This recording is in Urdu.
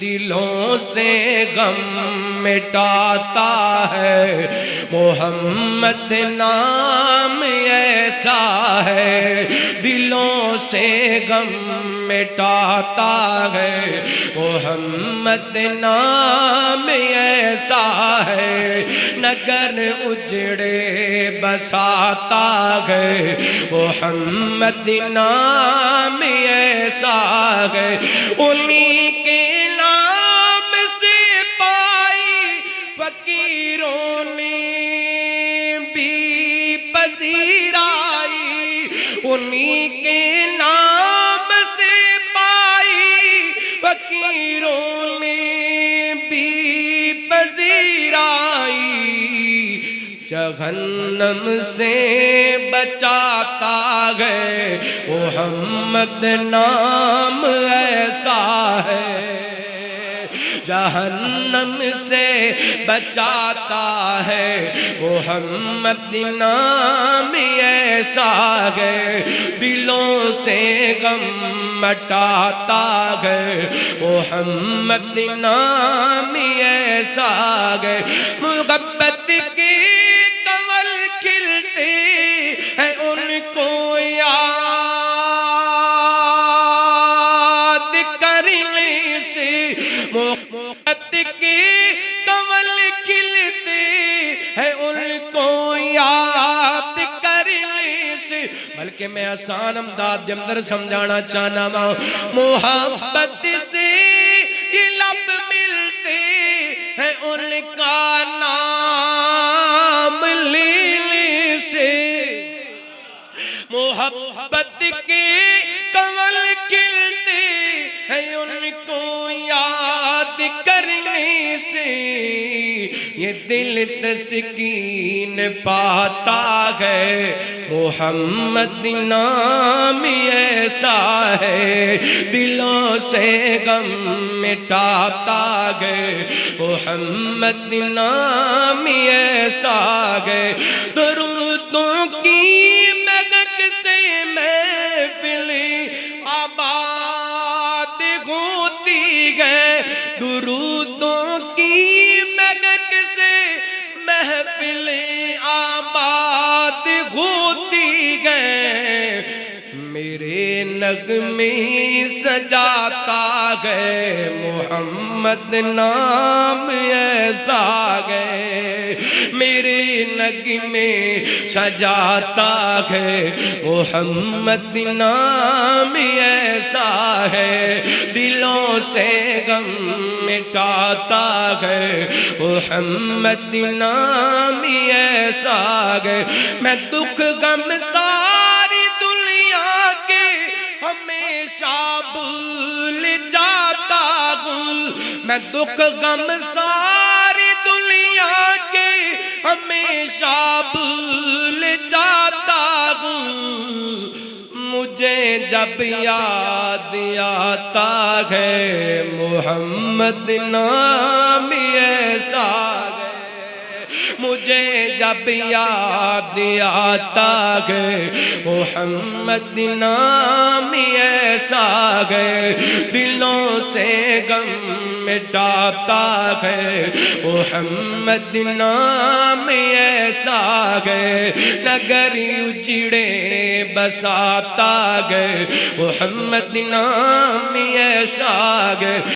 دلوں سے غم مٹاتا ہے محمد نام ایسا ہے، دلوں سے غم مٹاتا ہے محمد نام ایسا ہے، نگر اجڑے بساتا ہے محمد نام ایسا ہے، انہی کے فقیروں نے بھی پذیرائی، انہی کے نام سے پائی فقیروں نے بھی پذیرائی، جہنم سے بچاتا ہے محمد نام ایسا ہے، جہنم سے بچاتا ہے محمد نام ایسا ہے، دلوں سے غم مٹاتا ہے محمد نام ایسا ہے، محبت کے کنول کھلتے ہیں ان کو یاد کرنے سے، محبت کے کنول کھلتے ہیں ان کو یاد کرنے سے، بلکہ میں آسان امداد کے اندر سمجھانا چاہنا ہوں، محبت سے یہ لب ملتے ہیں ان کا نام لینے سے، محبت کے کنول کھلتے ہیں ان کو یاد کرنے سے، یہ دل تسکین پاتا ہے محمد نام ایسا ہے، دلوں سے غم مٹاتا ہے محمد نام ایسا ہے، درودوں کی مہک سے محفلیں آباد ہوتی ہے، درودوں کی مہک سے محفلیں آباد ہوتی ہے، میرے نغمے سجاتا ہے محمد نام ایسا ہے، میرے نغمے سجاتا ہے محمد نام ایسا ہے، دلوں سے غم مٹاتا ہے محمد نام ایسا ہے، میں دکھ غم ساری دنیا کے ہمیشہ بھول جاتا ہوں، میں دکھ غم ساری دنیا کے ہمیشہ بھول جاتا ہوں، مجھے جب یاد آتا ہے محمد نام ایسا ہے، مجھے جب یاد آتا ہے محمد نام ایسا ہے، دلوں سے غم مٹاتا ہے محمد نام ایسا ہے، نگر اجڑے بساتا ہے محمد نام ایسا ہے۔